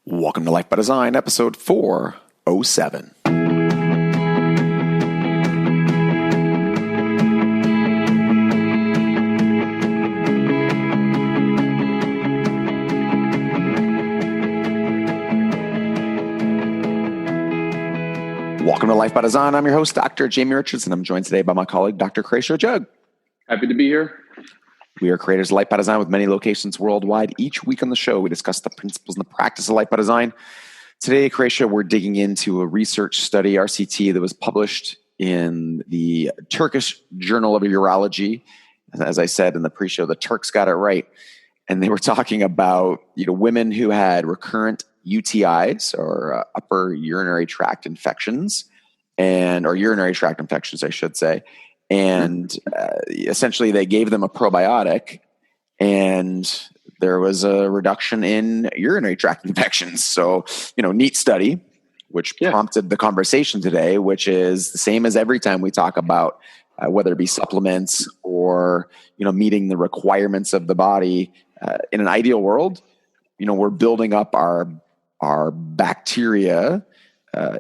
Welcome to Life by Design, episode 407. Welcome to Life by Design. I'm your host, Dr. Jamie Richardson. I'm joined today by my colleague, Dr. Cracio Jug. Happy to be here. We are creators of Life by Design with many locations worldwide. Each week on the show, we discuss the principles and the practice of Life by Design. Today, Cracio, we're digging into a research study, RCT, that was published in the Turkish Journal of Urology. As I said in the pre-show, the Turks got it right. And they were talking about women who had recurrent UTIs or upper urinary tract infections, or urinary tract infections, I should say. And essentially, they gave them a probiotic, and there was a reduction in urinary tract infections. So, neat study, which prompted the conversation today, which is the same as every time we talk about whether it be supplements or, meeting the requirements of the body. In an ideal world, we're building up our bacteria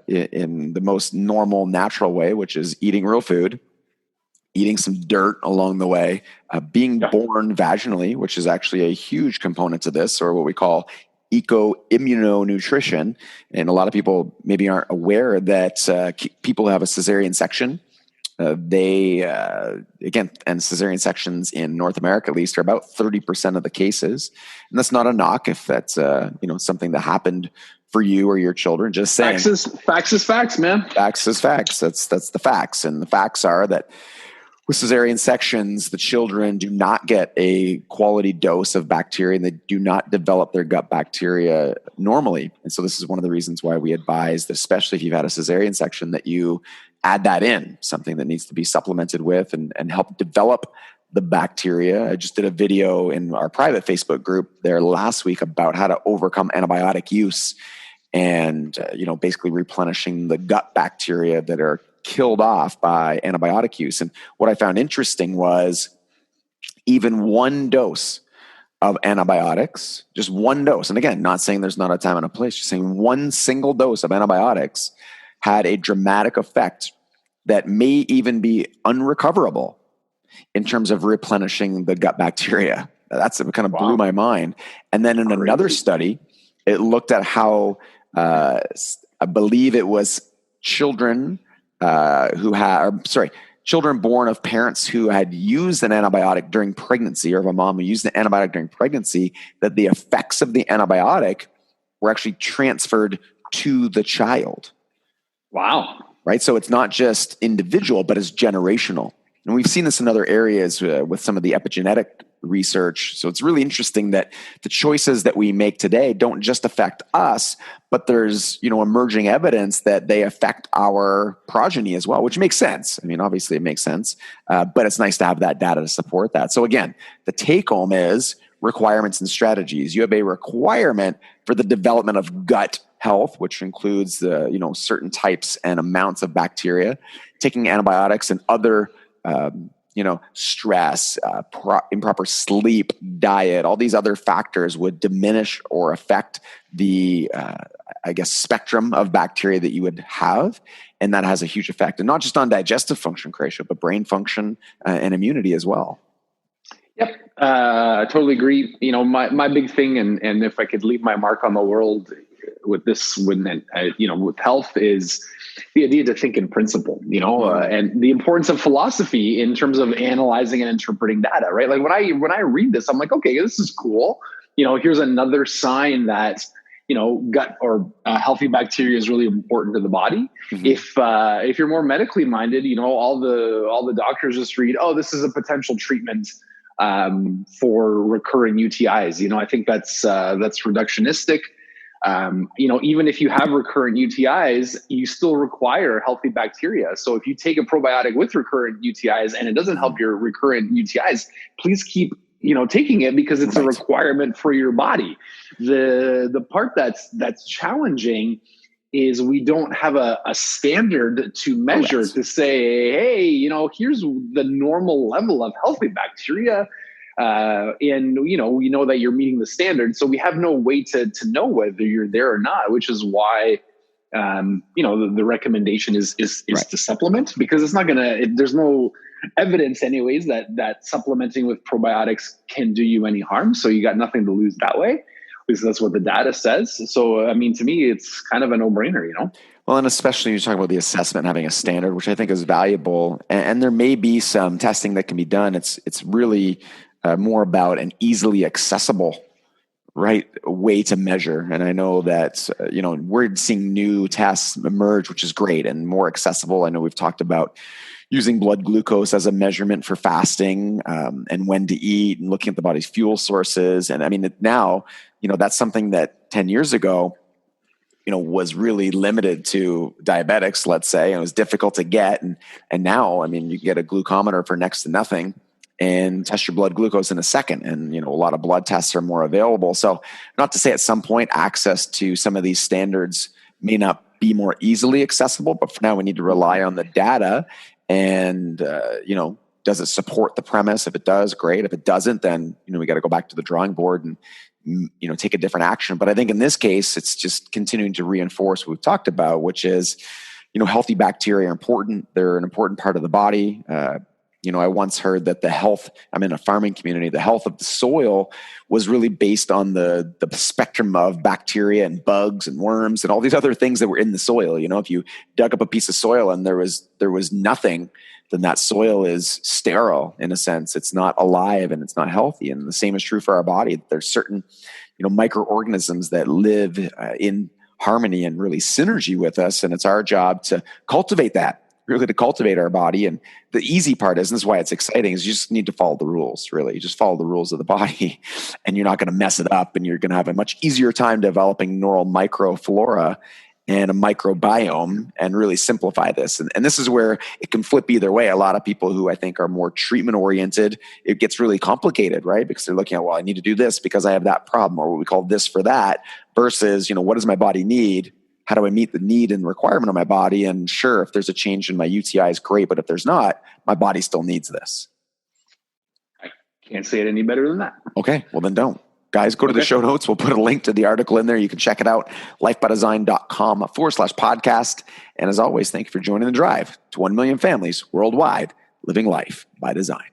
in the most normal, natural way, which is eating real food, eating some dirt along the way, being born vaginally, which is actually a huge component to this, or what we call eco-immunonutrition. And a lot of people maybe aren't aware that people who have a cesarean section, and cesarean sections in North America at least are about 30% of the cases. And that's not a knock if that's something that happened for you or your children. Just saying. Facts is facts, man. Facts is facts. That's the facts. And the facts are that with cesarean sections, the children do not get a quality dose of bacteria, and they do not develop their gut bacteria normally. And so this is one of the reasons why we advise that, especially if you've had a cesarean section, that you add that in, something that needs to be supplemented with and help develop the bacteria. I just did a video in our private Facebook group there last week about how to overcome antibiotic use and, basically replenishing the gut bacteria that are killed off by antibiotic use. And what I found interesting was even one dose of antibiotics, just one dose. And again, not saying there's not a time and a place, just saying one single dose of antibiotics had a dramatic effect that may even be unrecoverable in terms of replenishing the gut bacteria. That's what kind of blew my mind. And then in another study, it looked at how I believe it was children children born of parents who had used an antibiotic during pregnancy, or of a mom who used an antibiotic during pregnancy, that the effects of the antibiotic were actually transferred to the child. Wow. Right? So it's not just individual, but it's generational. And we've seen this in other areas with some of the epigenetic research. So it's really interesting that the choices that we make today don't just affect us, but there's, emerging evidence that they affect our progeny as well, which makes sense. I mean, obviously it makes sense, but it's nice to have that data to support that. So again, the take home is requirements and strategies. You have a requirement for the development of gut health, which includes certain types and amounts of bacteria, taking antibiotics and other stress, improper sleep, diet, all these other factors would diminish or affect the, spectrum of bacteria that you would have. And that has a huge effect. And not just on digestive function, Cracio, but brain function and immunity as well. Yep. I totally agree. My big thing, and if I could leave my mark on the world with this, with health, is the idea to think in principle, and the importance of philosophy in terms of analyzing and interpreting data, right? Like when I read this, I'm like, okay, this is cool. Here's another sign that, gut or healthy bacteria is really important to the body. Mm-hmm. If you're more medically minded, all the doctors just read, oh, this is a potential treatment for recurring UTIs. I think that's reductionistic. Even if you have recurrent UTIs, you still require healthy bacteria. So if you take a probiotic with recurrent UTIs and it doesn't help your recurrent UTIs, please keep, taking it, because it's a requirement for your body. The part that's challenging is we don't have a standard to measure to say, hey, here's the normal level of healthy bacteria. And we know that you're meeting the standard, so we have no way to know whether you're there or not, which is why the recommendation is Right. to supplement, because it's not there's no evidence anyways that supplementing with probiotics can do you any harm. So you got nothing to lose that way, because that's what the data says. So, I mean, to me, it's kind of a no-brainer, Well, and especially you're talking about the assessment having a standard, which I think is valuable. And there may be some testing that can be done. It's really more about an easily accessible way to measure. And I know that, we're seeing new tests emerge, which is great and more accessible. I know we've talked about using blood glucose as a measurement for fasting, and when to eat, and looking at the body's fuel sources. And I mean, now, that's something that 10 years ago, was really limited to diabetics, let's say, and it was difficult to get. And now, I mean, you can get a glucometer for next to nothing and test your blood glucose in a second. And, a lot of blood tests are more available. So not to say at some point access to some of these standards may not be more easily accessible, but for now we need to rely on the data. And, does it support the premise? If it does, great. If it doesn't, then, we got to go back to the drawing board and, take a different action. But I think in this case, it's just continuing to reinforce what we've talked about, which is, healthy bacteria are important. They're an important part of the body. I once heard that I'm in a farming community, the health of the soil was really based on the spectrum of bacteria and bugs and worms and all these other things that were in the soil. If you dug up a piece of soil and there was nothing, then that soil is sterile in a sense. It's not alive and it's not healthy. And the same is true for our body. There's certain, microorganisms that live in harmony and really synergy with us. And it's our job to cultivate that. Really to cultivate our body. And the easy part is, and this is why it's exciting, is you just need to follow the rules, really. You just follow the rules of the body and you're not going to mess it up, and you're going to have a much easier time developing neural microflora and a microbiome and really simplify this. And this is where it can flip either way. A lot of people who I think are more treatment oriented, it gets really complicated, right? Because they're looking at, well, I need to do this because I have that problem, or what we call this for that, versus, what does my body need? How do I meet the need and requirement of my body? And sure, if there's a change in my UTIs, great. But if there's not, my body still needs this. I can't say it any better than that. Okay, well then don't. Guys, go to the show notes. We'll put a link to the article in there. You can check it out, lifebydesign.com/podcast. And as always, thank you for joining the drive to 1 million families worldwide living life by design.